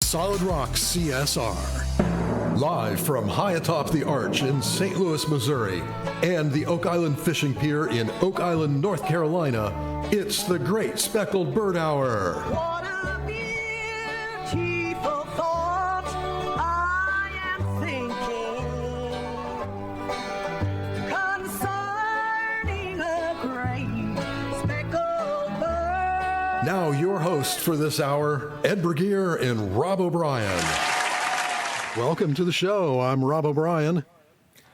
Solid Rock CSR. Live from high atop the Arch in St. Louis, Missouri, and the Oak Island Fishing Pier in Oak Island, North Carolina, it's the Great Speckled Bird Hour. What a beautiful thought I am thinking concerning a great speckled bird. Now your hosts for this hour, Ed Bergier and Rob O'Brien. Welcome to the show. I'm Rob O'Brien.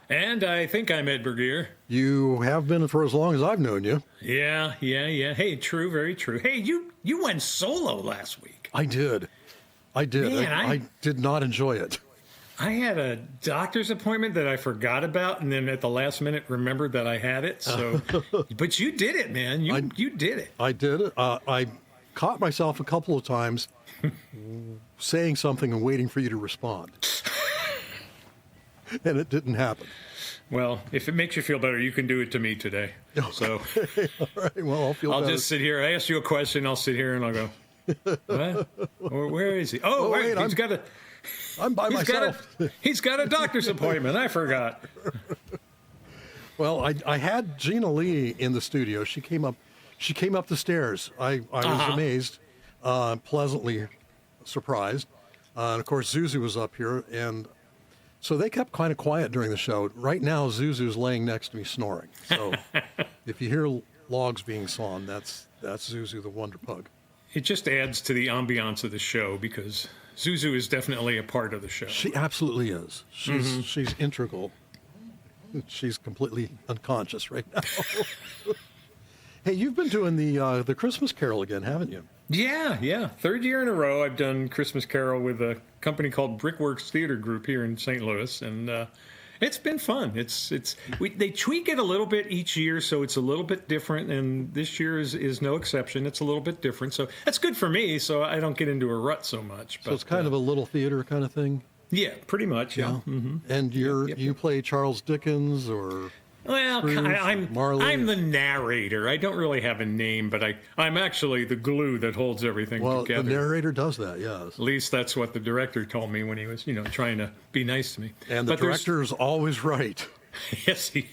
And I think I'm Ed Bergier. You have been for as long as I've known you. Yeah. Hey, true, very true. Hey, you went solo last week. I did. Man, I did not enjoy it. I had a doctor's appointment that I forgot about, and then at the last minute remembered that I had it. So, but you did it, man. You did it. I did it. I caught myself a couple of times saying something and waiting for you to respond. And it didn't happen. Well, if it makes you feel better, you can do it to me today. So, All right. Well, I'll better. Just sit here. I ask you a question. I'll sit here and I'll go, what? Or where is he? Oh, wait, I'm by myself. He's got a doctor's appointment. I forgot. Well, I had Gina Lee in the studio. She came up the stairs. I was amazed, pleasantly surprised. And of course, Zuzu was up here, and so they kept kind of quiet during the show. Right now, Zuzu's laying next to me snoring. So if you hear logs being sawn, that's Zuzu, the Wonder Pug. It just adds to the ambiance of the show because Zuzu is definitely a part of the show. She absolutely is. She's integral. She's completely unconscious right now. Hey, you've been doing the Christmas Carol again, haven't you? Yeah. Third year in a row, I've done Christmas Carol with a company called Brickworks Theater Group here in St. Louis, and it's been fun. They tweak it a little bit each year, so it's a little bit different, and this year is no exception. It's a little bit different, so that's good for me, so I don't get into a rut so much. So it's kind of a little theater kind of thing? Yeah, pretty much, yeah. Mm-hmm. And you play Charles Dickens or... Well, I'm the narrator. I don't really have a name, but I'm actually the glue that holds everything together. Well, the narrator does that, yes. At least that's what the director told me when he was, trying to be nice to me. And the director is always right. Yes, he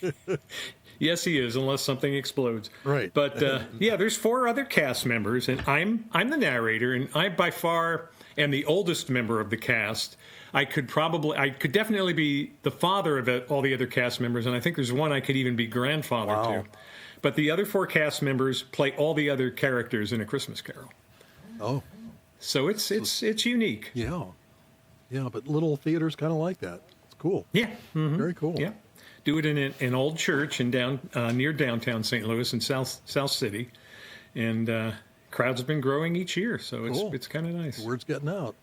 is, unless something explodes. Right. But there's 4 other cast members, and I'm the narrator, and I by far am the oldest member of the cast. I could definitely be the father of all the other cast members, and I think there's one I could even be grandfather to. But the other 4 cast members play all the other characters in A Christmas Carol. Oh. So it's unique. Yeah, but little theaters kind of like that. It's cool. Yeah. Mm-hmm. Very cool. Yeah. Do it in an old church in near downtown St. Louis in South City, and crowds have been growing each year, so it's kind of nice. The word's getting out.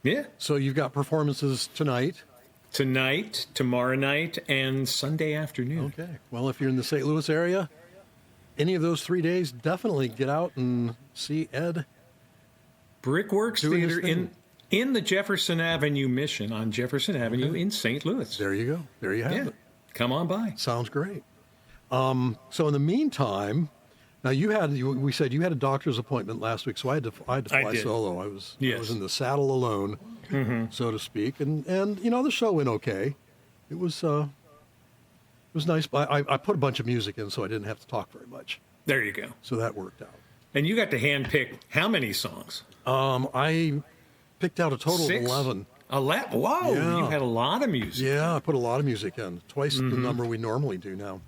Yeah. So you've got performances tonight, tomorrow night, and Sunday afternoon. Okay. Well, if you're in the St. Louis area, any of those 3 days, definitely get out and see Ed. Brickworks Theater in the Jefferson Avenue Mission on Jefferson Avenue in St. Louis. There you go. There you have it. Come on by. Sounds great. So in the meantime, now we said you had a doctor's appointment last week, so I had to fly solo. I was in the saddle alone, so to speak, and the show went okay. It was nice, but I put a bunch of music in, so I didn't have to talk very much. There you go. So that worked out. And you got to handpick how many songs? I picked out a total 6? of 11. 11? Whoa! Yeah. You had a lot of music. Yeah, I put a lot of music in. Twice the number we normally do now.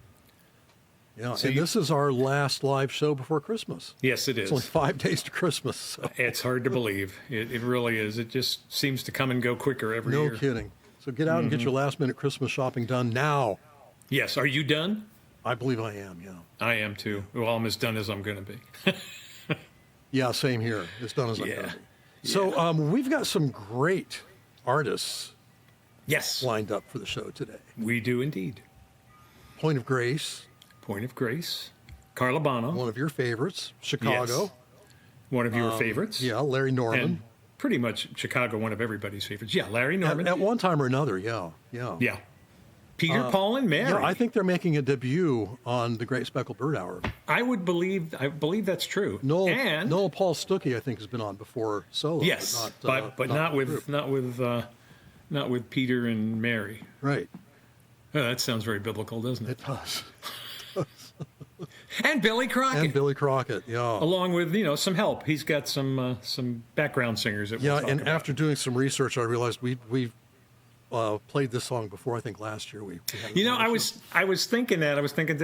Yeah, so this is our last live show before Christmas. Yes, it is. It's only 5 days to Christmas. So. It's hard to believe. It really is. It just seems to come and go quicker every year. No kidding. So get out and get your last-minute Christmas shopping done now. Yes. Are you done? I believe I am, yeah. I am, too. Well, I'm as done as I'm going to be. Yeah, same here. As done as I'm going to be. So we've got some great artists lined up for the show today. We do indeed. Point of Grace. Carla Bono. One of your favorites. Chicago. Yes. One of your favorites. Yeah, Larry Norman. And pretty much Chicago, one of everybody's favorites. Yeah, Larry Norman. At one time or another, yeah. Peter, Paul, and Mary. Yeah, I think they're making a debut on the Great Speckled Bird Hour. I believe that's true. Noel Paul Stuckey, I think, has been on before solo. Yes, but not with Peter and Mary. Right. Oh, that sounds very biblical, doesn't it? It does. And Billy Crockett. And Billy Crockett, yeah. Along with, some help. He's got some background singers that we'll talk about. After doing some research, I realized we've played this song before. I think last year we had it. I was thinking that. I was thinking,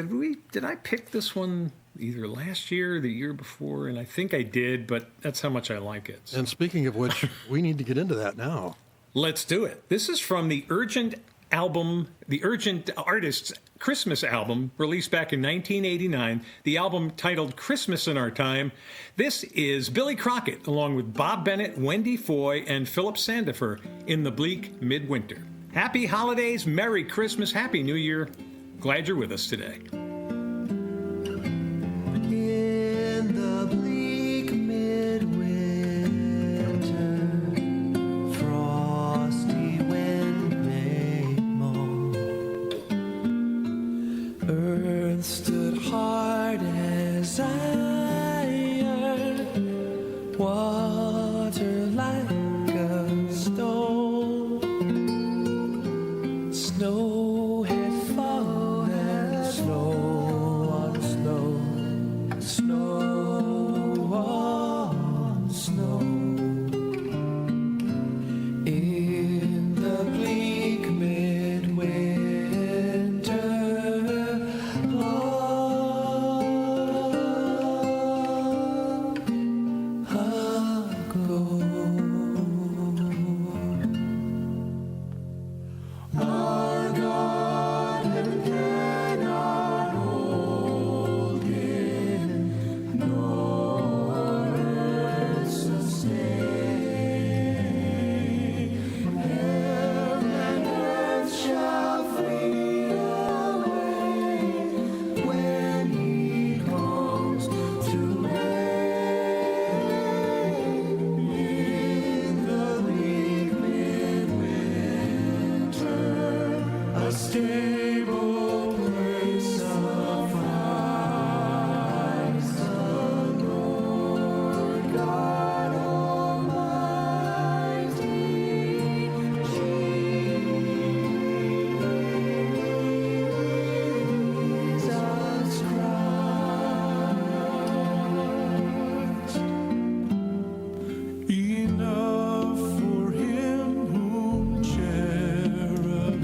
did I pick this one either last year or the year before? And I think I did, but that's how much I like it. So. And speaking of which, we need to get into that now. Let's do it. This is from the Urgent Artists Christmas album, released back in 1989. The album titled Christmas in Our Time. This is Billy Crockett, along with Bob Bennett, Wendy Foy, and Philip Sandifer in the bleak midwinter. Happy holidays, Merry Christmas, Happy New Year. Glad you're with us today. In the bleak midwinter, frosty wind made moan. Earth stood hard as iron, water like a stone. Snow had fallen, snow on snow, snow on snow. In the bleak midwinter, long ago. Our God heaven cannot hold Him, nor earth sustain. Heaven and earth shall flee away when He comes to reign. In the bleak midwinter, a stable place of Christ, the Lord God Almighty, Jesus Christ. Enough for him whom cherubim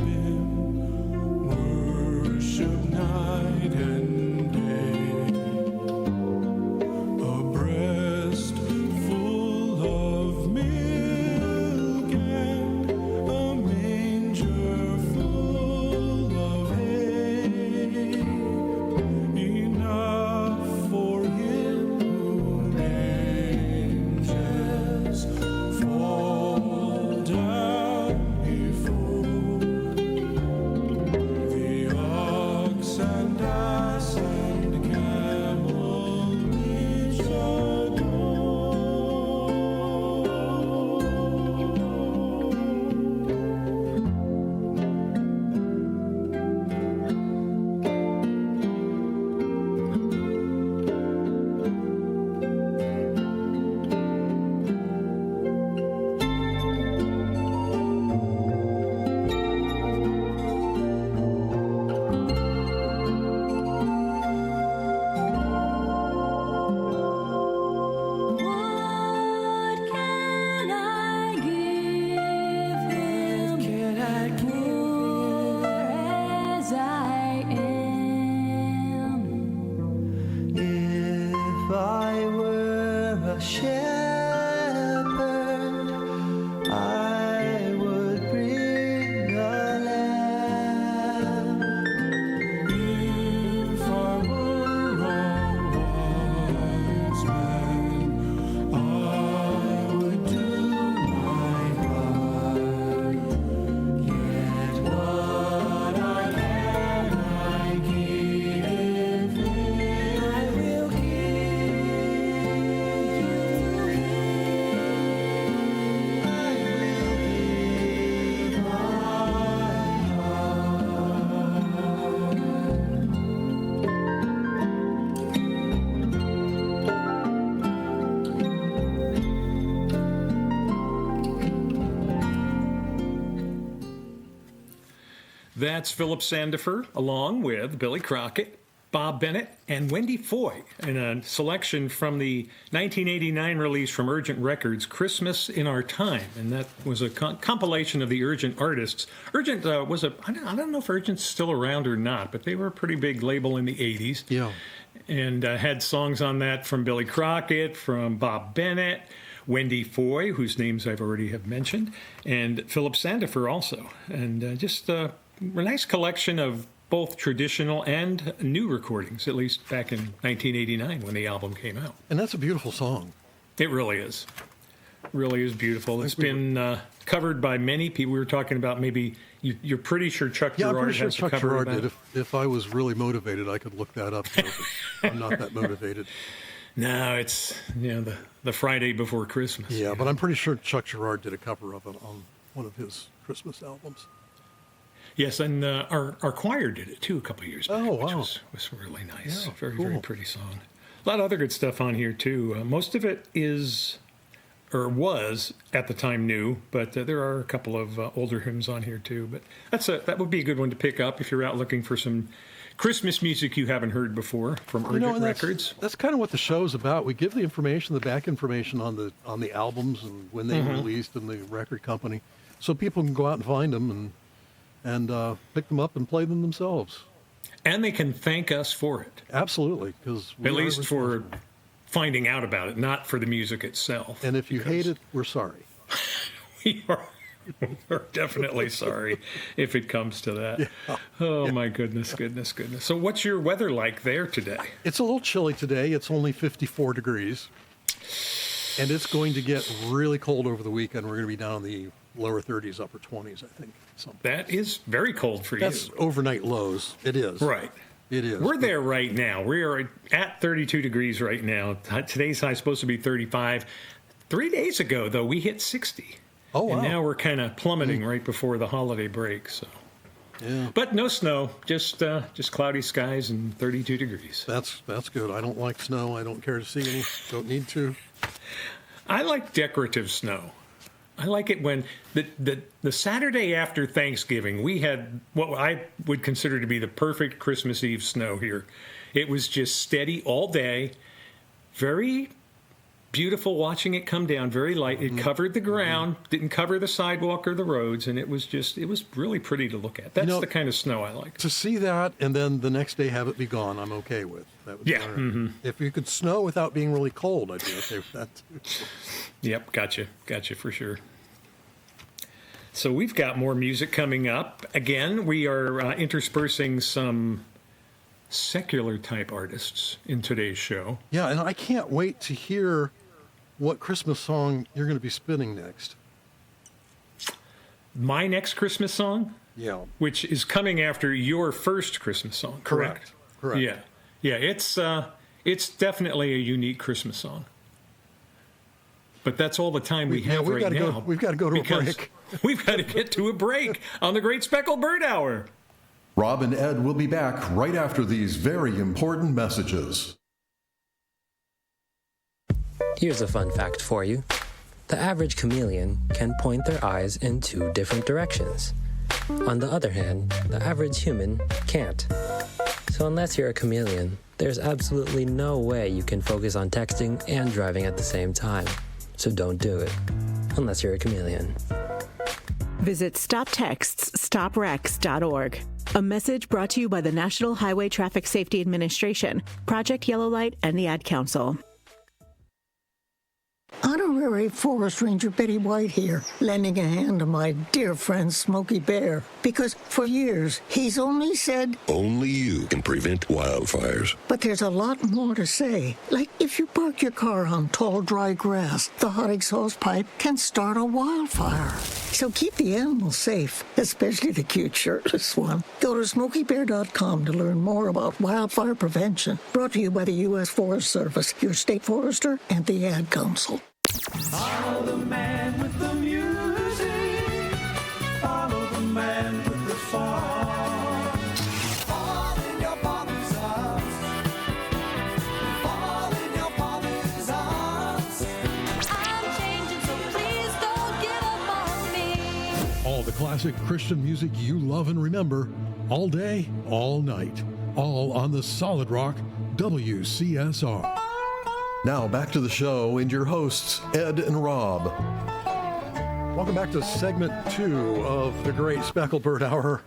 That's Philip Sandifer, along with Billy Crockett, Bob Bennett, and Wendy Foy, in a selection from the 1989 release from Urgent Records, Christmas in Our Time. And that was a compilation of the Urgent artists. Urgent I don't know if Urgent's still around or not, but they were a pretty big label in the 80s. Yeah. And had songs on that from Billy Crockett, from Bob Bennett, Wendy Foy, whose names I've already have mentioned, and Philip Sandifer also. And just a nice collection of both traditional and new recordings, at least back in 1989 when the album came out. And that's a beautiful song. It really is. Really is beautiful. It's been covered by many people. We were talking about maybe you're pretty sure Chuck Yeah, Girard I'm pretty sure has a Chuck cover Girard of did. that. If I was really motivated, I could look that up. But I'm not that motivated. No, it's the Friday before Christmas. Yeah, but I'm pretty sure Chuck Girard did a cover of it on one of his Christmas albums. Yes, and our choir did it too a couple of years back, Oh, which wow. was really nice. Yeah, Very, cool. very pretty song. A lot of other good stuff on here too. Most of it is, or was at the time, new, but there are a couple of older hymns on here too. But that would be a good one to pick up if you're out looking for some Christmas music you haven't heard before from Urgent and Records. That's kind of what the show's about. We give the information, the back information on the albums and when they were released and the record company, so people can go out and find them and pick them up and play them themselves. And they can thank us for it. Absolutely, because At least for finding out about it, not for the music itself. And if you hate it, we're sorry. We're definitely sorry if it comes to that. Yeah. Oh, my goodness. So what's your weather like there today? It's a little chilly today. It's only 54 degrees. And it's going to get really cold over the weekend. We're going to be down in the lower 30s, upper 20s, I think. Something. That is very cold for That's you. overnight lows. It is. Right. It is. We're there right now. We are at 32 degrees right now. Today's high is supposed to be 35. 3 days ago, though, we hit 60. Oh, wow. And now we're kind of plummeting right before the holiday break. So, Yeah. but no snow, just cloudy skies and 32 degrees. That's good. I don't like snow. I don't care to see any. Don't need to. I like decorative snow. I like it when the Saturday after Thanksgiving, we had what I would consider to be the perfect Christmas Eve snow here. It was just steady all day, very beautiful watching it come down, very light. It covered the ground, didn't cover the sidewalk or the roads, and it was really pretty to look at. That's the kind of snow I like. To see that and then the next day have it be gone, I'm okay with. That would be Yeah, all right. If you could snow without being really cold, I'd be okay with that too. Yep, gotcha for sure. So we've got more music coming up. Again, we are interspersing some secular type artists in today's show. Yeah, and I can't wait to hear what Christmas song you're going to be spinning next. My next Christmas song, Yeah. which is coming after your first Christmas song, correct? Correct. Yeah. It's definitely a unique Christmas song. But that's all the time we have we've right gotta now. go. We've got to go to a because break. We've got to get to a break on the Great Speckled Bird Hour. Rob and Ed will be back right after these very important messages. Here's a fun fact for you. The average chameleon can point their eyes in 2 different directions. On the other hand, the average human can't. So unless you're a chameleon, there's absolutely no way you can focus on texting and driving at the same time. So don't do it, unless you're a chameleon. Visit StopTextsStopWrecks.org. A message brought to you by the National Highway Traffic Safety Administration, Project Yellow Light, and the Ad Council. Honorary Forest Ranger Betty White here, lending a hand to my dear friend Smokey Bear. Because for years, he's only said, Only you can prevent wildfires. but there's a lot more to say. Like if you park your car on tall, dry grass, the hot exhaust pipe can start a wildfire. So keep the animals safe, especially the cute shirtless one. Go to SmokeyBear.com to learn more about wildfire prevention. Brought to you by the U.S. Forest Service, your state forester, and the Ad Council. Follow the man with the music. Follow the man with the song. Fall in your father's arms. Fall in your father's arms. I'm changing, so please don't give up on me. All the classic Christian music you love and remember, all day, all night, all on the Solid Rock WCSR. Now back to the show and your hosts, Ed and Rob. Welcome back to segment 2 of the Great Speckled Bird Hour.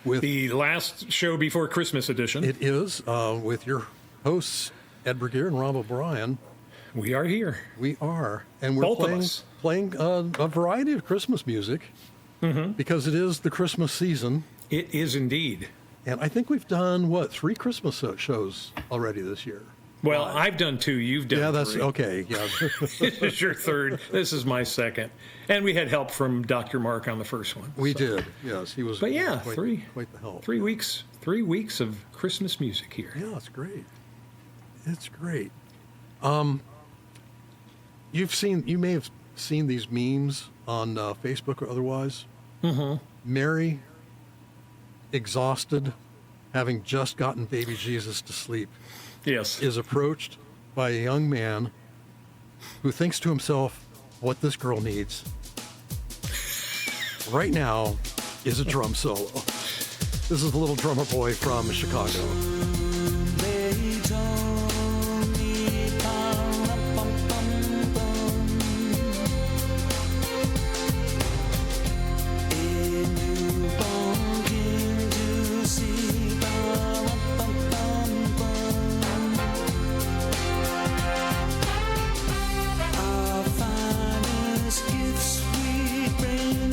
With The last show before Christmas edition. It is, with your hosts, Ed Bergier and Rob O'Brien. We are here. We are. And we're Both of playing, us. playing a variety of Christmas music because it is the Christmas season. It is indeed. And I think we've done, 3 Christmas shows already this year. Well, I've done 2. You've done 3. Yeah, that's okay. Yeah. This is your 3rd. This is my 2nd. And we had help from Dr. Mark on the first one. We did. Yes, he was. But yeah, quite the help. 3 weeks. 3 weeks of Christmas music here. Yeah, it's great. It's great. You may have seen these memes on Facebook or otherwise. Mm-hmm. Mary, exhausted, having just gotten baby Jesus to sleep, Yes. is approached by a young man who thinks to himself, what this girl needs right now is a drum solo. This is the little drummer boy from Chicago. They told me, a newborn king to see, our finest gifts we bring,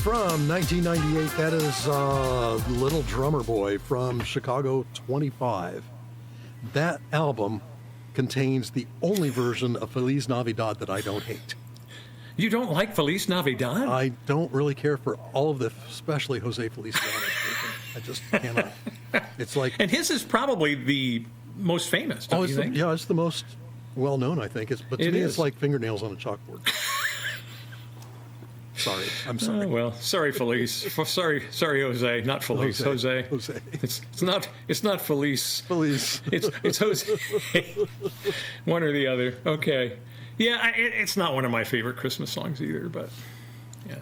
from 1998. That is Little Drummer Boy from Chicago 25. That album contains the only version of Feliz Navidad that I don't hate. You don't like Feliz Navidad? I don't really care for all of the, especially Jose Feliciano's version. I just cannot. It's like, And his is probably the most famous, don't you think? yeah, it's the most well known, I think. But to It me, is. it's like fingernails on a chalkboard. Sorry, I'm sorry. Oh, well, sorry, Feliz. Sorry, Jose. Not Feliz. Jose. Jose. It's not Feliz. Feliz. It's Jose. One or the other. Okay. Yeah, it's not one of my favorite Christmas songs either, but yeah.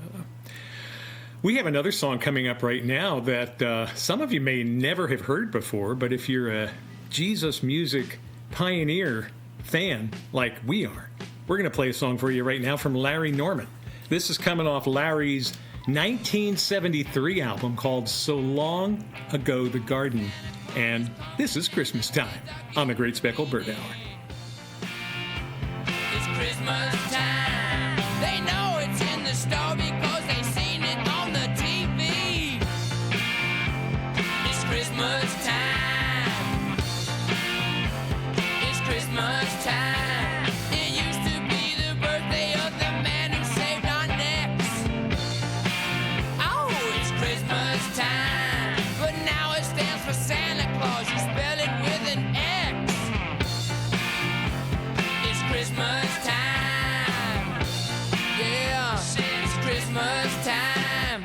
We have another song coming up right now that some of you may never have heard before, but if you're a Jesus music pioneer fan like we are, we're going to play a song for you right now from Larry Norman. This is coming off Larry's 1973 album called So Long Ago the Garden, and this is Christmas time on the Great Speckled Bird Hour. It's Christmas time. They know it's in the store because they seen it on the TV. It's Christmas time. It's Christmas time. It used to be the birthday of the man who saved our necks. Oh, it's Christmas time. But now it stands for Santa Claus. You spell it with an X. It's Christmas time. Yeah, it's Christmas time.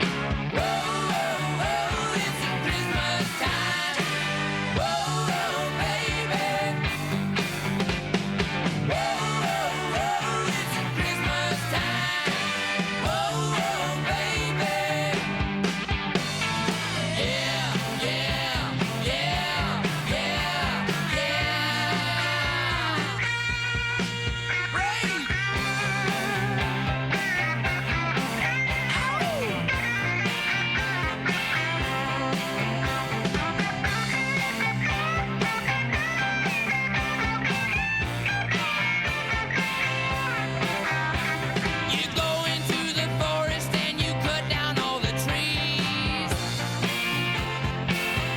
Whoa, whoa, whoa, it's Christmas time. Whoa, whoa, baby. Whoa, whoa, whoa, it's Christmas time. Whoa, whoa, baby. Yeah, yeah, yeah, yeah, yeah. Right. You go into the forest and you cut down all the trees.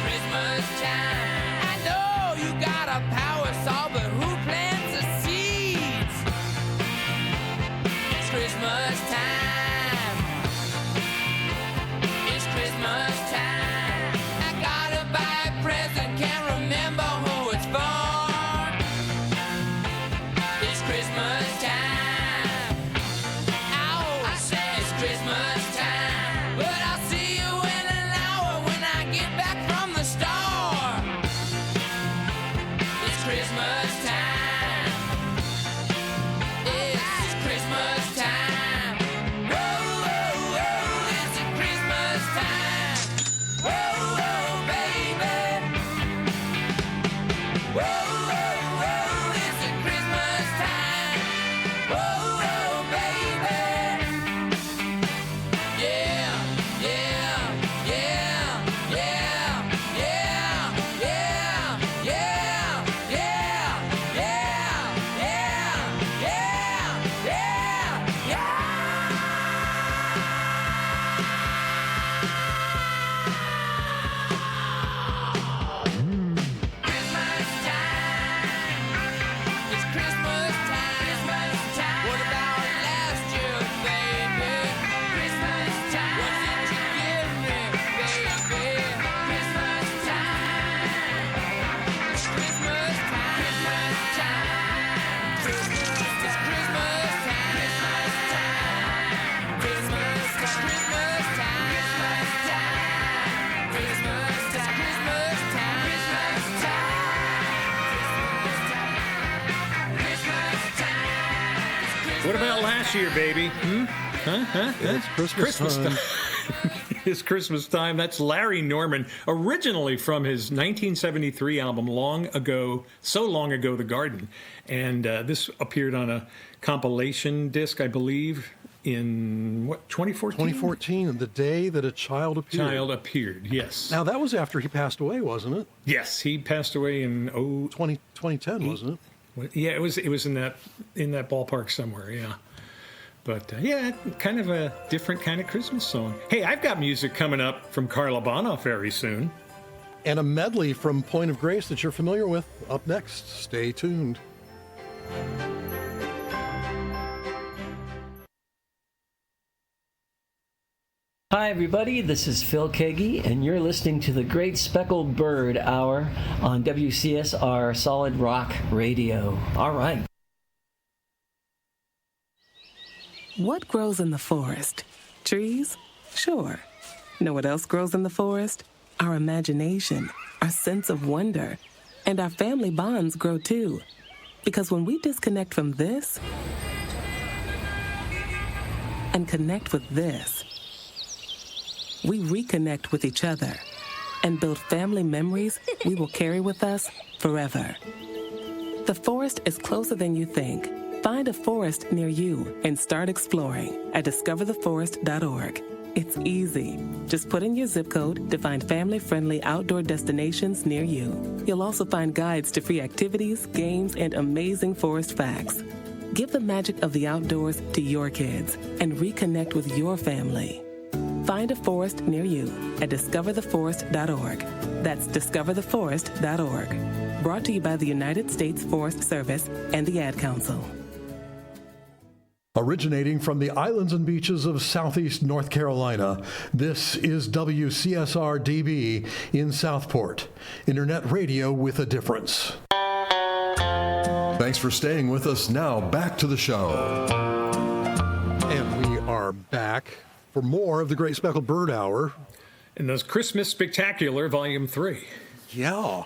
Christmas time. I know you got a power saw, but who plants the seeds? It's Christmas time. It's Christmas time. I gotta buy a present, can't remember who it's for. It's Christmas time. Ow, I say it's Christmas time. But I'll see you in an hour when I get back from the store. It's Christmas time. It's Christmas time. Whoa, whoa, whoa, it's a Christmas time. Whoa, whoa, baby. Whoa, whoa, whoa, it's a Christmas time. Whoa, whoa, baby. Yeah, yeah, yeah, yeah, yeah, yeah, yeah, yeah, yeah, yeah, yeah, yeah. Christmas time. It's Christmas time. Christmas time. What about last year, baby? Christmas time. What did you give me, baby? Christmas time. It's Christmas time. Christmas time. Christmas. It's Christmas time. Christmas time. Christmas. It's Christmas time. Christmas time. Christmas. It's Christmas time. Christmas time. Christmas time. What about last year, baby? It's Christmas time. It's Christmas time. That's Larry Norman, originally from his 1973 album So Long Ago the Garden. And this appeared on a compilation disc, I believe, in, 2014? 2014, the day that a child appeared. Child appeared, yes. Now, that was after he passed away, wasn't it? Yes, he passed away in 2010, wasn't it? yeah, it was in that ballpark somewhere, yeah. But yeah, kind of a different kind of Christmas song. Hey, I've got music coming up from Carla Bonoff very soon. And a medley from Point of Grace that you're familiar with up next. Stay tuned. Hi, everybody. This is Phil Kagi, and you're listening to the Great Speckled Bird Hour on WCSR Solid Rock Radio. All right. What grows in the forest? Trees? Sure. Know what else grows in the forest? Our imagination, our sense of wonder, and our family bonds grow too. Because when we disconnect from this and connect with this, we reconnect with each other and build family memories we will carry with us forever. The forest is closer than you think. Find a forest near you and start exploring at discovertheforest.org. It's easy. Just put in your zip code to find family-friendly outdoor destinations near you. You'll also find guides to free activities, games, and amazing forest facts. Give the magic of the outdoors to your kids and reconnect with your family. Find a forest near you at discovertheforest.org. That's discovertheforest.org. Brought to you by the United States Forest Service and the Ad Council. Originating from the islands and beaches of southeast North Carolina, this is WCSR-DB in Southport. Internet radio with a difference. Thanks for staying with us. Now, back to the show. And we are back for more of the Great Speckled Bird Hour. And those Christmas Spectacular Volume 3. Yeah.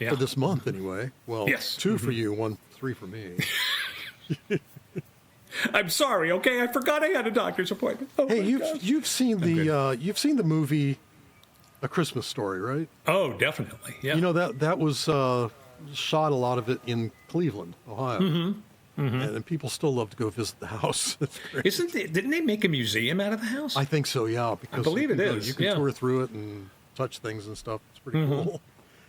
For this month, anyway. Well, yes. 2 for you, 3 for me. I'm sorry, okay? I forgot I had a doctor's appointment. Oh, hey, you've seen the movie A Christmas Story, right? Oh, definitely. Yeah. You know that was shot a lot of it in Cleveland, Ohio. Mm-hmm. Mm-hmm. And people still love to go visit the house. Didn't they make a museum out of the house? I think so, yeah. Because I believe it is. You can tour through it and touch things and stuff. It's pretty cool.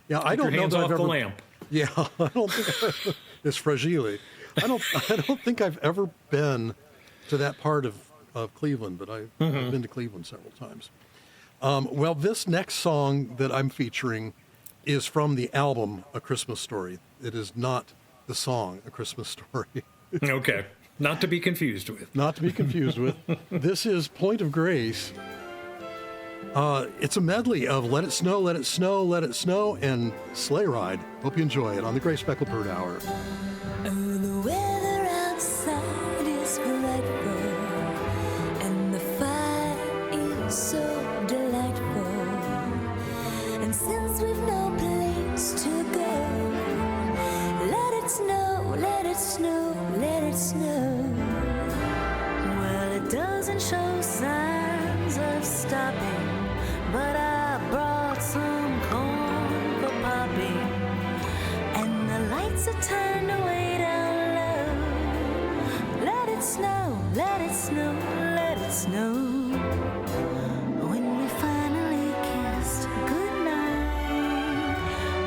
Yeah, I don't know hands that off I've the ever. lamp. Yeah, I don't think it's fragile. I don't think I've ever been to that part of Cleveland, but I've been to Cleveland several times. Well, this next song that I'm featuring is from the album A Christmas Story. It is not the song A Christmas Story. Okay. Not to be confused with. Not to be confused with. This is Point of Grace. It's a medley of Let It Snow, Let It Snow, Let It Snow, and Sleigh Ride. Hope you enjoy it on the Great Speckled Bird Hour. The weather outside is frightful, and the fire is so delightful. And since we've no place to go, let it snow, let it snow, let it snow. Well, it doesn't show signs of stopping, but I brought some corn for popping, and the lights are turned away down low. Let it snow, let it snow, let it snow. When we finally kissed goodnight,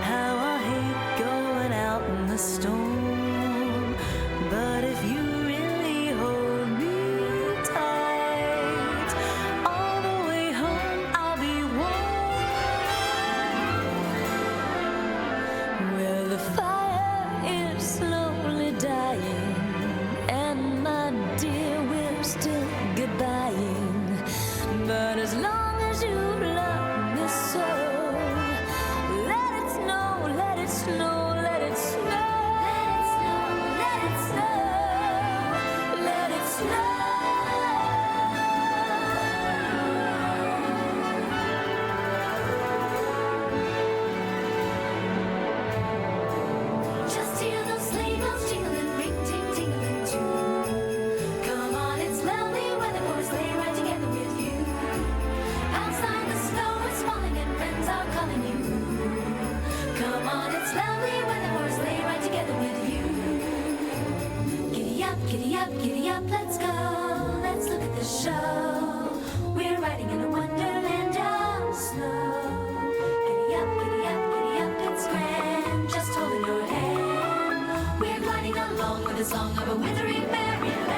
how I hate going out in the storm. But if you really hold me tight, all the way home I'll be warm. Well, the fire is slowly dying, and my dear, we're still goodbying. But as long as you love me so, let it snow, let it snow, let it snow. Let it snow, let it snow, let it snow. Just hear those sleigh bells jingling, ring, ting, tingling too. Come on, it's lovely weather for a sleigh ride together with you. Outside the snow is falling and friends are calling you. Come on, it's lovely weather for a sleigh ride together with you. Giddy up, giddy up, giddy up, let's go. Let's look at the show. We're riding in a wonderland of snow. Giddy up, giddy up, giddy up, it's grand. Just holding your hand. We're gliding along with the song of a wintry Maryland.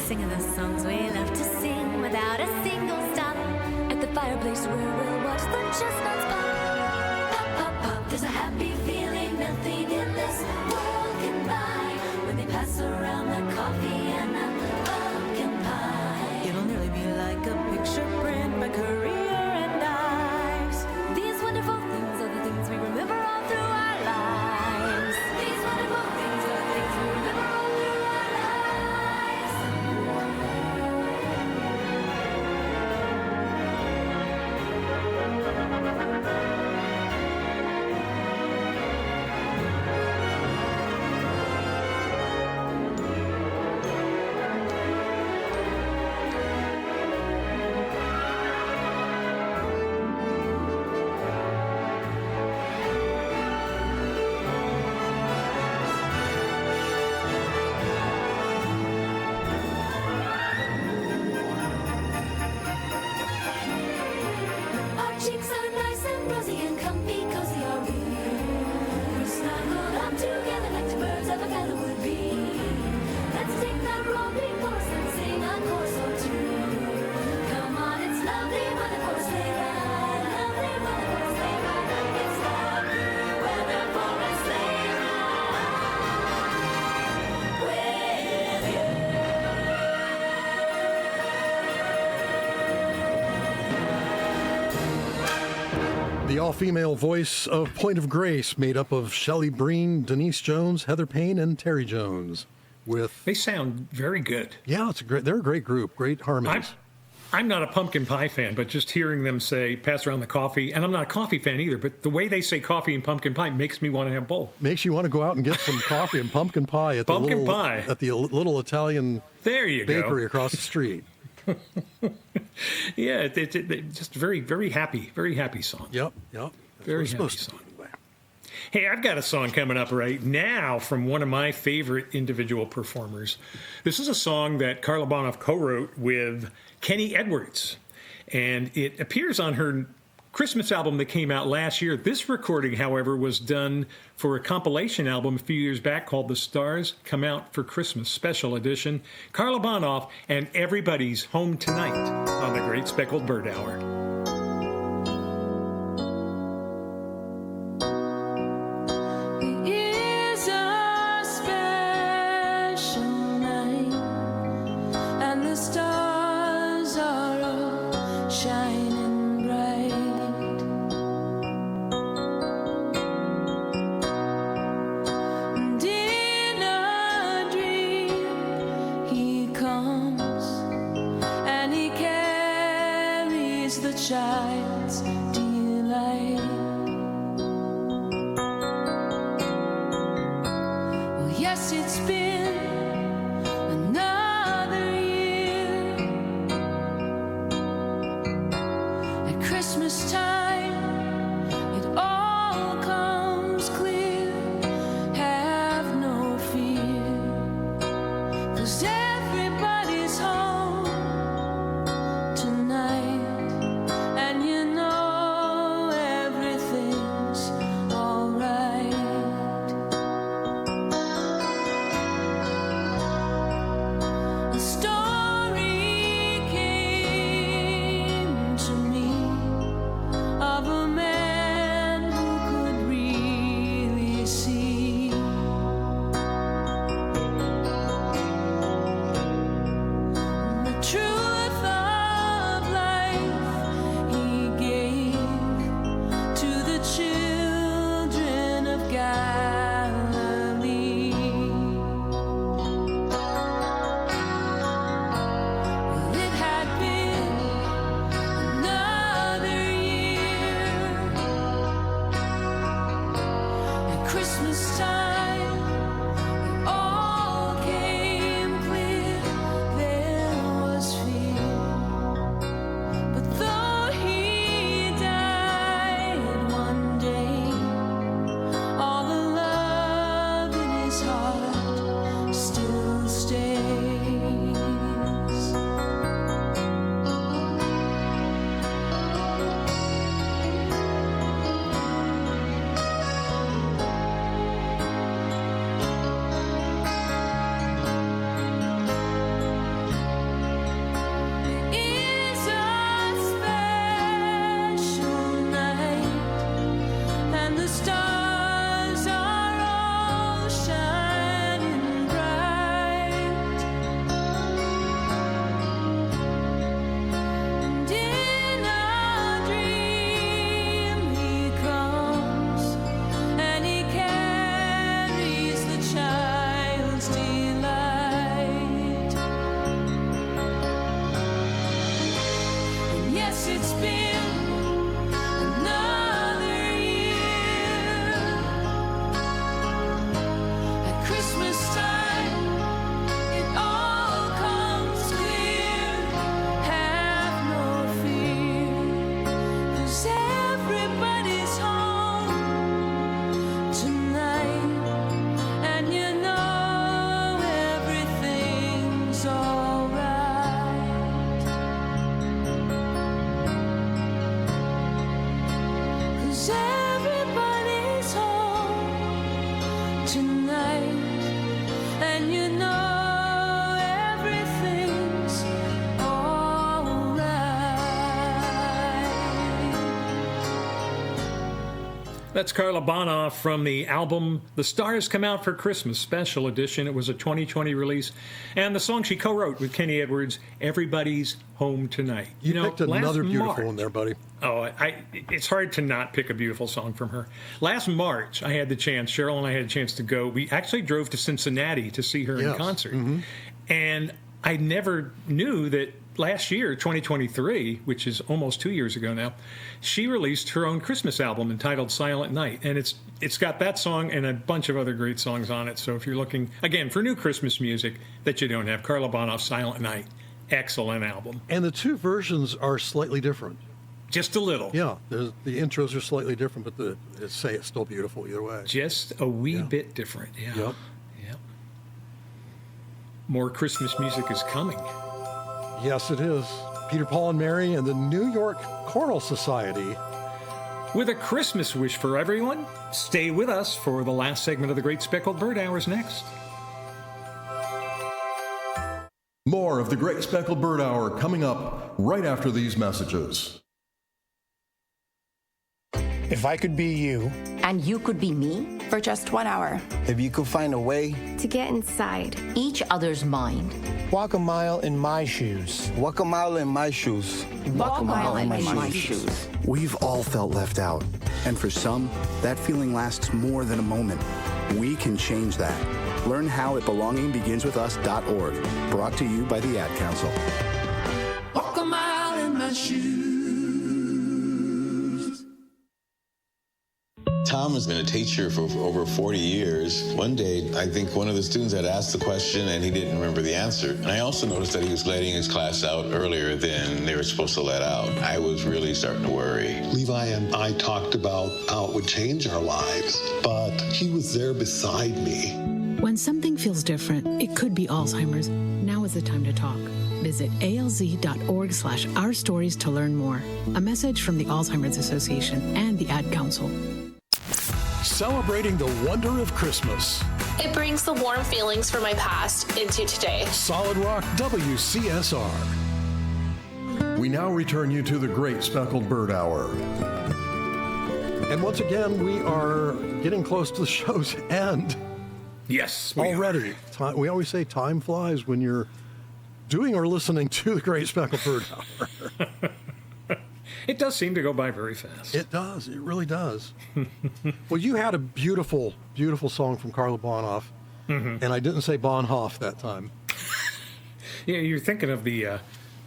singing the songs we love to sing without a single stop. At the fireplace where we'll watch the chestnuts pop. Pop, pop, pop. There's a happy feeling nothing in this world can buy when they pass around the coffee and the pumpkin pie. It'll nearly be like a picture print by Courier and Ives. These wonderful things are the things we remember all through our lives. These wonderful things are the things we remember all through our lives. Our cheeks are nice and rosy and comfy, cozy are we. We're snuggled up together like two birds of a feather would be. Let's take that roll before us and sing a chorus or two. Come on, it's lovely when the chorus play right. Lovely when the chorus play right. It's lovely when the chorus play right. With you. The all-female voice of Point of Grace, made up of Shelley Breen, Denise Jones, Heather Payne, and Terry Jones. With They sound very good. yeah, they're a great group, great harmonies. I'm not a pumpkin pie fan, but just hearing them say, pass around the coffee, and I'm not a coffee fan either, but the way they say coffee and pumpkin pie makes me want to have both. Makes you want to go out and get some coffee and pumpkin pie at Pumpkin the pie. little Italian There you bakery go. across the street. Yeah, it's just very, very happy song. Yep. That's Very what it's happy supposed to song. be. Hey, I've got a song coming up right now from one of my favorite individual performers. This is a song that Carla Bonoff co-wrote with Kenny Edwards, and it appears on her Christmas album that came out last year. This recording, however, was done for a compilation album a few years back called The Stars Come Out for Christmas Special Edition. Carla Bonoff and Everybody's Home Tonight on the Great Speckled Bird Hour. It's a special night, and the stars are all shining bright. And in a dream, he comes, and he carries the child's delight. Well, yes, it's been another year. At Christmas time, it all comes clear. Have no fear, 'cause everybody's home tonight, and you know everything's alright. A story came to me it's been another year. At Christmas time, it all comes clear. Have no fear, 'cause everybody's home tonight, and you know everything's alright. 'Cause everybody's home tonight, and you know everything's alright. That's Carla Bonoff from the album The Stars Come Out for Christmas Special Edition. It was a 2020 release. And the song she co-wrote with Kenny Edwards, Everybody's Home Tonight. You picked another last beautiful March- one there, buddy. Oh, it's hard to not pick a beautiful song from her. Last March, I had the chance, Cheryl and I had a chance to go. We actually drove to Cincinnati to see her in Yes. concert. And I never knew that last year, 2023, which is almost 2 years ago now, she released her own Christmas album entitled Silent Night. And it's got that song and a bunch of other great songs on it. So if you're looking, again, for new Christmas music that you don't have, Carla Bonoff's Silent Night, excellent album. And the two versions are slightly different. Just a little. Yeah, the intros are slightly different, but it's still beautiful either way. Just a wee bit different, yeah. Yep. Yep. More Christmas music is coming. Yes, it is. Peter, Paul, and Mary and the New York Choral Society. With a Christmas wish for everyone, stay with us for the last segment of the Great Speckled Bird Hours next. More of the Great Speckled Bird Hour coming up right after these messages. If I could be you, and you could be me, for just 1 hour. if you could find a way To get inside each other's mind, walk a mile in my shoes. Walk a mile in my shoes. walk a mile in my shoes. We've all felt left out, and for some, that feeling lasts more than a moment. We can change that. Learn how at belongingbeginswithus.org. Brought to you by the Ad Council. Walk a mile in my shoes. Tom has been a teacher for over 40 years. One day, I think one of the students had asked the question and he didn't remember the answer. And I also noticed that he was letting his class out earlier than they were supposed to let out. I was really starting to worry. Levi and I talked about how it would change our lives, but he was there beside me. When something feels different, it could be Alzheimer's. Now is the time to talk. Visit alz.org/ourstories to learn more. A message from the Alzheimer's Association and the Ad Council. Celebrating the wonder of Christmas. It brings the warm feelings from my past into today. Solid Rock WCSR. We now return you to the Great Speckled Bird Hour. And once again, we are getting close to the show's end. Yes, already. We always say time flies when you're doing or listening to the Great Speckled Bird Hour. It does seem to go by very fast. It does. It really does. Well, you had a beautiful, beautiful song from Carla Bonoff, and I didn't say Bonhoff that time. Yeah, you're thinking of the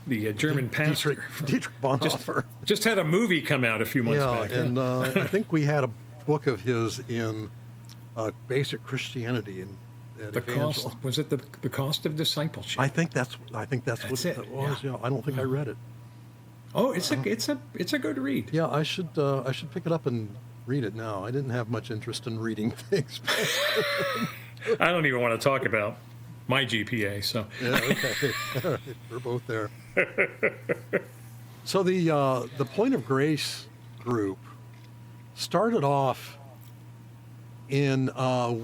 German pastor. Dietrich Bonhoeffer. Just had a movie come out a few months back. And I think we had a book of his in Basic Christianity and the cost, was it the cost of discipleship? I think that's what it was. Yeah. I don't think I read it. Oh, it's a good read. Yeah, I should pick it up and read it now. I didn't have much interest in reading things. I don't even want to talk about my GPA. So yeah, okay, all right, we're both there. So the Point of Grace group started off in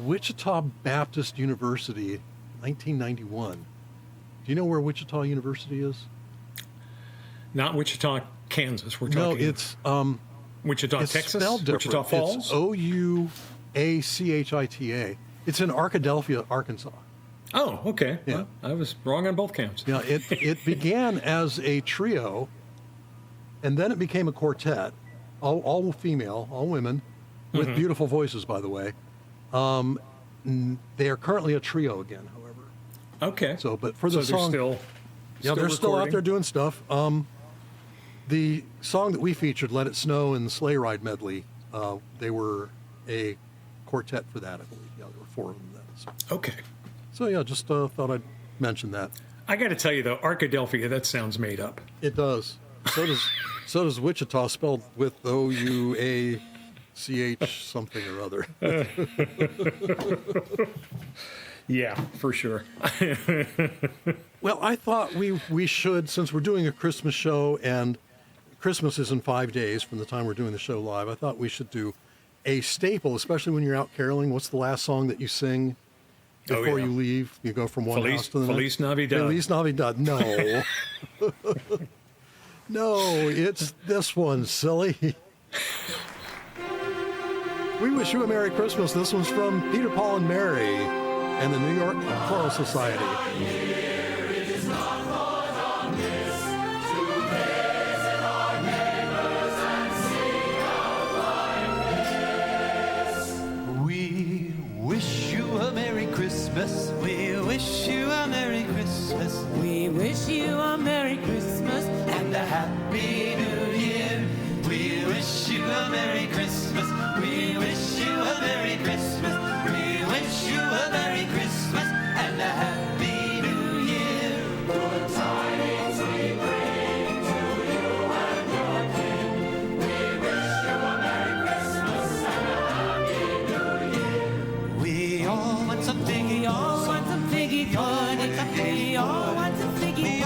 Wichita Baptist University, 1991. Do you know where Wichita University is? Not Wichita, Kansas. We're talking. No, it's Wichita, it's Texas. Spelled different. Wichita Falls. It's Ouachita. It's in Arkadelphia, Arkansas. Oh, okay. Yeah. Well, I was wrong on both counts. Yeah, it began as a trio, and then it became a quartet, all female, all women, with beautiful voices, by the way. They are currently a trio again, however. Okay. So, but for the they're song, still they're still out recording? there doing stuff. The song that we featured, Let It Snow and the Sleigh Ride Medley, they were a quartet for that, I believe. Yeah, there were 4 of them then. So. Okay. So, yeah, just thought I'd mention that. I got to tell you, though, Arkadelphia, that sounds made up. It does. So does Wichita, spelled with Ouachch something or other. Yeah, for sure. Well, I thought we should, since we're doing a Christmas show and Christmas is in 5 days from the time we're doing the show live, I thought we should do a staple, especially when you're out caroling. What's the last song that you sing before you leave? You go from one house to the Feliz next. Navidad. Feliz Navidad. No. No, it's this one, silly. We wish you a Merry Christmas. This one's from Peter, Paul, and Mary and the New York Choral Society. We wish you a Merry Christmas. We wish you a Merry Christmas. We wish you a Merry Christmas And a Happy New Year. We wish you a Merry Christmas. We wish you a Merry Christmas. We wish you a Merry Christmas and a Happy New Year. Good tidings we bring to you and your King. We wish you a Merry Christmas and a Happy New Year. We all want some figgy, We all want some figgy pudding. We all want some figgy pudding.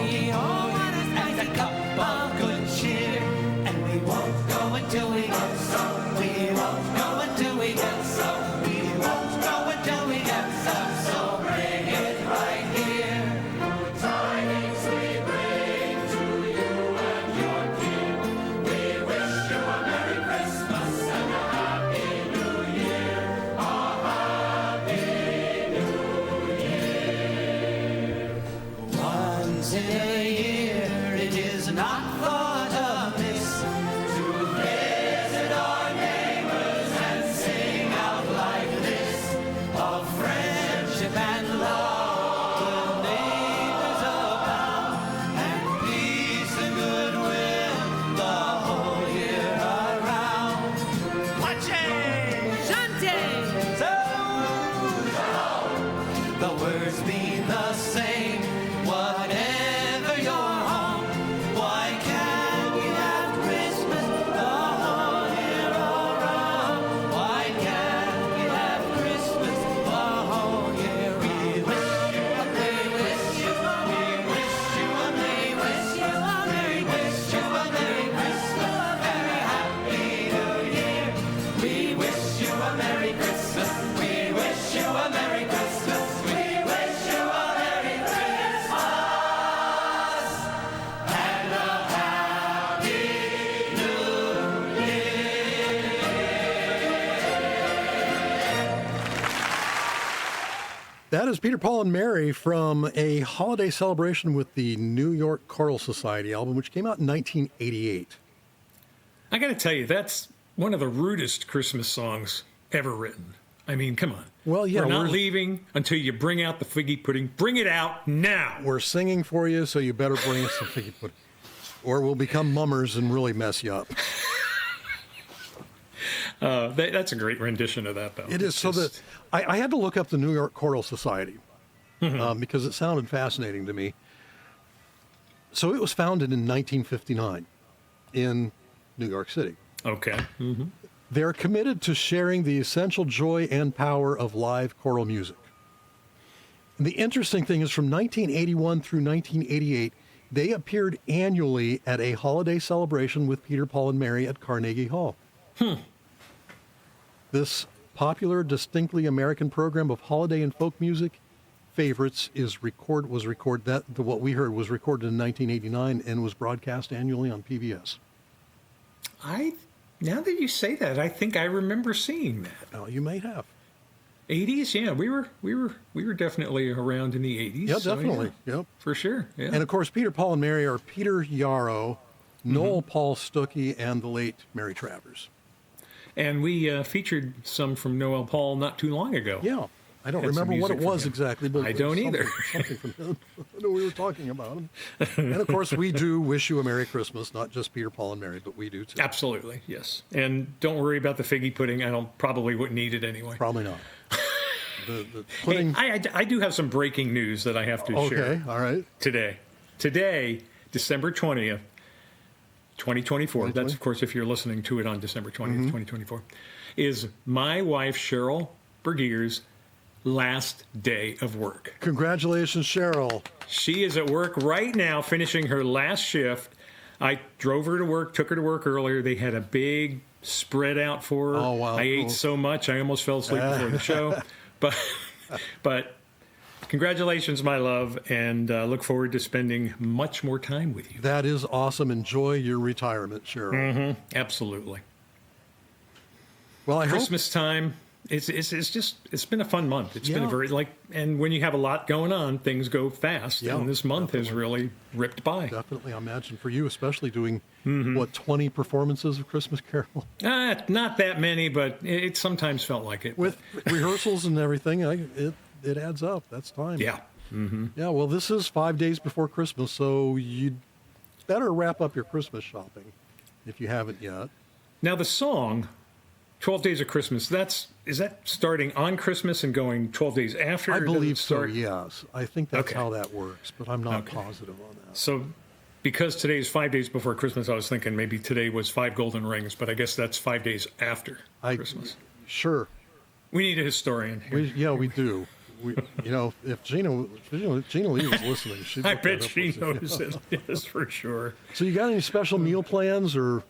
We all want a spicy cup of good cheer. and we won't go until we get some. We won't go until we get some. We won't go until we get some. So bring it right here. Good tidings we bring to you and your King. We wish you a Merry Christmas and a Happy New Year. A Happy New Year. Once in a year, it is not thought amiss to visit our neighbors and sing out like this of friendship and love. Good neighbors abound and peace and goodwill the whole year around. Watching! Shante! The words mean the same, whatever your home. Why can't we have Christmas the whole year around? Why can't we have Christmas the whole year? We wish you a Merry, wish you a Merry, wish you a Merry, wish you a Merry, wish you a Merry Christmas, a very Happy New Year. We wish you a Merry Christmas. We wish you a Merry Christmas. We wish you a Merry Christmas and a Happy New Year. That is Peter, Paul, and Mary from a holiday celebration with the New York Choral Society album, which came out in 1988. I got to tell you, that's one of the rudest Christmas songs ever written. I mean, come on. Well, yeah, We're not we're- leaving until you bring out the figgy pudding. Bring it out now. We're singing for you, so you better bring us some figgy pudding, or we'll become mummers and really mess you up. That's a great rendition of that, though. It is. So that I had to look up the New York Choral Society because it sounded fascinating to me. So it was founded in 1959 in New York City. Okay. Mm-hmm. They're committed to sharing the essential joy and power of live choral music. And the interesting thing is from 1981 through 1988, they appeared annually at a holiday celebration with Peter, Paul, and Mary at Carnegie Hall. This popular, distinctly American program of holiday and folk music favorites what we heard was recorded in 1989 and was broadcast annually on PBS. Now that you say that, I think I remember seeing that. Oh, you may have. 80s, yeah, we were definitely around in the 80s. Yeah, so, definitely. Yep. For sure. Yeah. And of course, Peter, Paul, and Mary are Peter Yarrow, Noel Paul Stuckey, and the late Mary Travers. And we featured some from Noel Paul not too long ago. Yeah. I don't had some remember what it music from was him. exactly, but I don't either. Something from him. I know we were talking about him. And of course, we do wish you a Merry Christmas, not just Peter, Paul, and Mary, but we do too. Absolutely, yes. And don't worry about the figgy pudding. Probably wouldn't eat it anyway. Probably not. The pudding. Hey, I do have some breaking news that I have to share. Okay, all right. Today, December 20th, 2024. That's, of course, if you're listening to it on December 20th, 2024, is my wife, Cheryl Bergier's last day of work. Congratulations, Cheryl. She is at work right now, finishing her last shift. I drove her to work, took her to work earlier. They had a big spread out for her. Oh, wow. I ate so much, I almost fell asleep before the show. But congratulations, my love, and look forward to spending much more time with you. That is awesome. Enjoy your retirement, Cheryl. Absolutely. Well, I Christmas time. It's been a fun month. It's been a very and when you have a lot going on, things go fast. Yeah, and this month has really ripped by. Definitely, I imagine for you, especially doing 20 performances of Christmas Carol. Not that many, but it sometimes felt like it. With rehearsals and everything, it adds up. That's time. Yeah. Yeah. Well, this is 5 days before Christmas, so you better wrap up your Christmas shopping if you haven't yet. Now the song 12 Days of Christmas, is that starting on Christmas and going 12 days after? I or does it believe so, start- yes. I think that's Okay. how that works, but I'm not positive on that. So because today is 5 days before Christmas, I was thinking maybe today was 5 golden rings, but I guess that's 5 days after Christmas. Sure. We need a historian here. We do. If Gina Lee was listening, she'd I look that bet up she with you. knows it. Yes, for sure. So you got any special meal plans or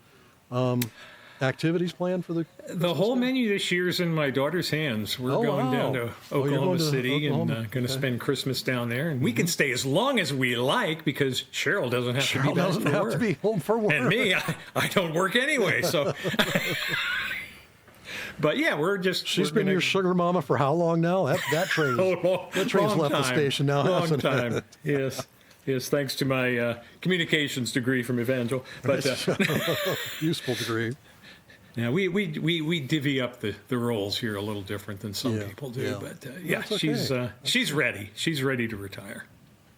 activities planned for The whole menu this year is in my daughter's hands. We're going down to you're Oklahoma going to City Oklahoma. and going to Okay. spend Christmas down there. And we can stay as long as we like because Cheryl doesn't have to Cheryl be back doesn't for have work. to be home for work. And me, I don't work anyway. So, but yeah, She's been your sugar mama for how long now? That train's long left the time. station now, Long hasn't time. it? Yes, thanks to my communications degree from Evangel. But useful degree. yeah, we divvy up the roles here a little different than some people do. yeah. But That's okay. she's ready. She's ready to retire.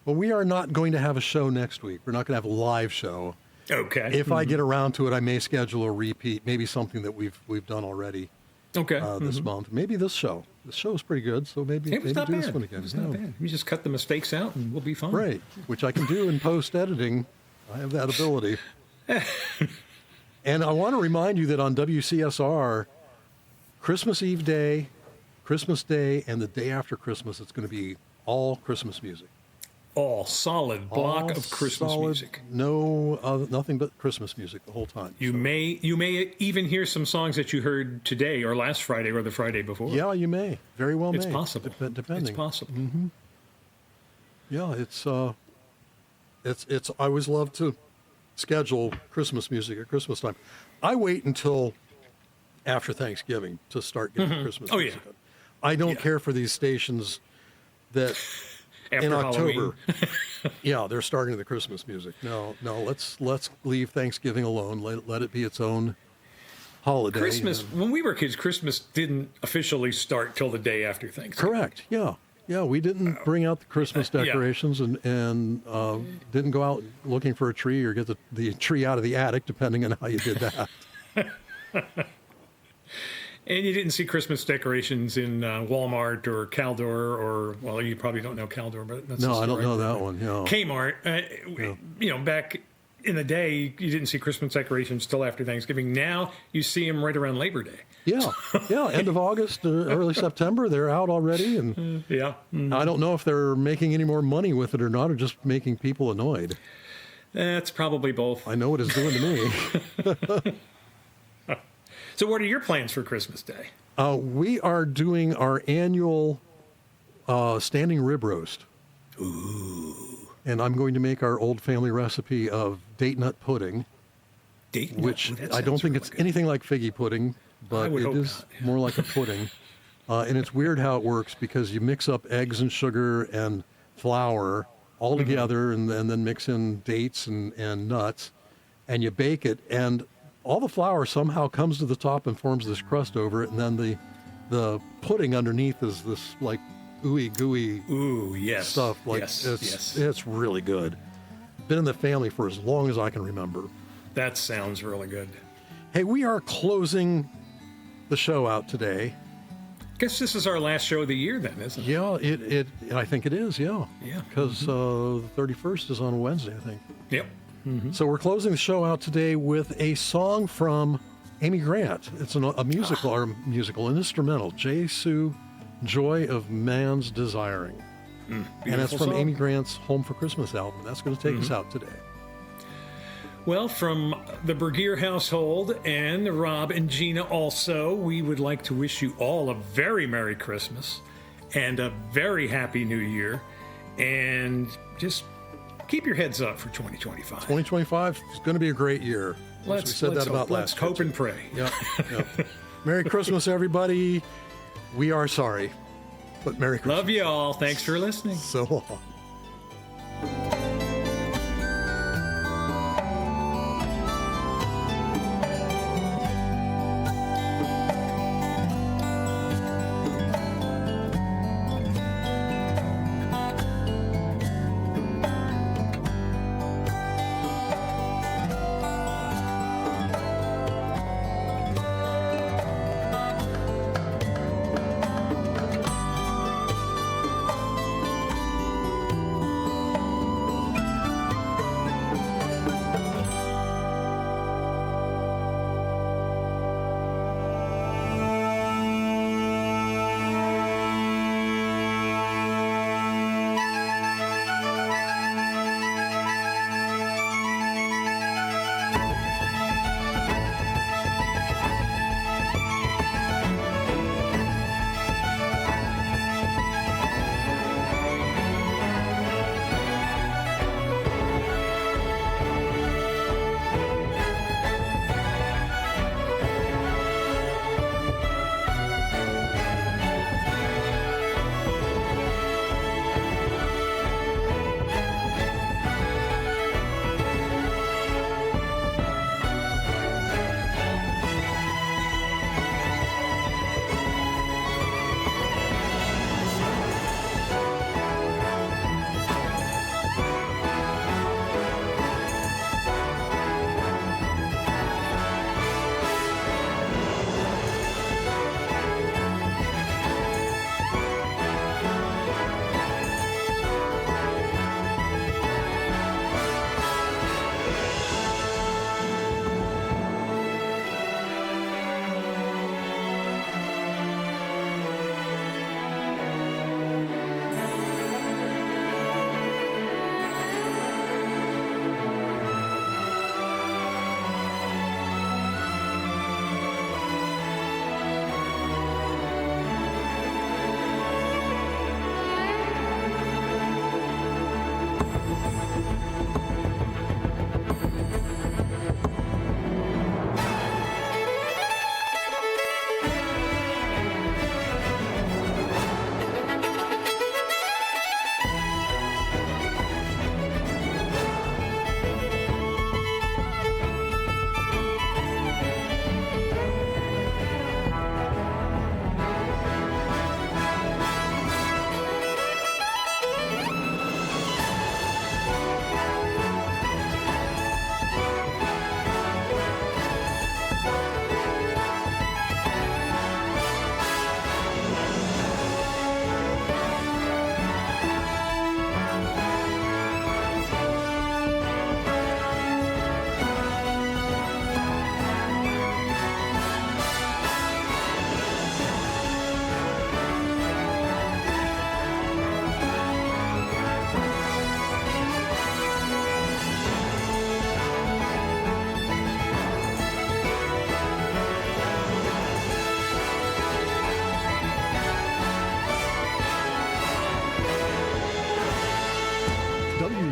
Well, we are not going to have a show next week. We're not going to have a live show. Okay. If I get around to it, I may schedule a repeat, maybe something that we've done already. Okay. This month, maybe this show. This show is pretty good, so maybe It was not do this bad. one again. It was not bad. You just cut the mistakes out, and we'll be fine. Right, which I can do in post editing. I have that ability. And I want to remind you that on WCSR, Christmas Eve Day, Christmas Day, and the day after Christmas, it's going to be all Christmas music. All solid block All of Christmas solid, music. No, nothing but Christmas music the whole time. You may even hear some songs that you heard today or last Friday or the Friday before. Yeah, you may. Very well It's may. possible. Depending. It's possible. Mm-hmm. Yeah, it's. I always love to schedule Christmas music at Christmas time. I wait until after Thanksgiving to start getting Christmas Oh, music. I don't care for these stations that After in October. Halloween. They're starting the Christmas music. No, let's leave Thanksgiving alone. Let it be its own holiday. Christmas, when we were kids, Christmas didn't officially start till the day after Thanksgiving. Correct. Yeah. We didn't bring out the Christmas decorations and didn't go out looking for a tree or get the tree out of the attic, depending on how you did that. And you didn't see Christmas decorations in Walmart or Caldor or, well, you probably don't know Caldor, but that's No, I don't know that one. Yeah. Kmart. Back in the day, you didn't see Christmas decorations till after Thanksgiving. Now you see them right around Labor Day. Yeah. End of August, early September, they're out already. And I don't know if they're making any more money with it or not, or just making people annoyed. That's probably both. I know what it's doing to me. So what are your plans for Christmas Day? We are doing our annual standing rib roast. Ooh. And I'm going to make our old family recipe of date nut pudding. Which I don't think it's anything like figgy pudding, but it is more like a pudding. And it's weird how it works because you mix up eggs and sugar and flour all together and then mix in dates and nuts, and you bake it. And all the flour somehow comes to the top and forms this crust over it, and then the the pudding underneath is this like ooey gooey stuff. Like it's really good. Been in the family for as long as I can remember. That sounds really good. Hey, we are closing the show out today. Guess this is our last show of the year then, isn't it? Yeah, I think it is, yeah. Yeah. Because the 31st is on Wednesday, I think. Yep. Mm-hmm. So we're closing the show out today with a song from Amy Grant. It's a musical, or an instrumental, Jesu, Joy of Man's Desiring. And it's from song. Amy Grant's Home for Christmas album. That's going to take us out today. Well, from the Bergier household and Rob and Gina also, we would like to wish you all a very Merry Christmas and a very Happy New Year. And just keep your heads up for 2025. 2025 is going to be a great year. Let's hope and pray. Yep. Merry Christmas, everybody. We are sorry, but Merry Christmas. Love you all. Thanks for listening. So long.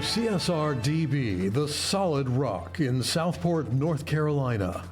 CSR DB, the solid rock in Southport, North Carolina.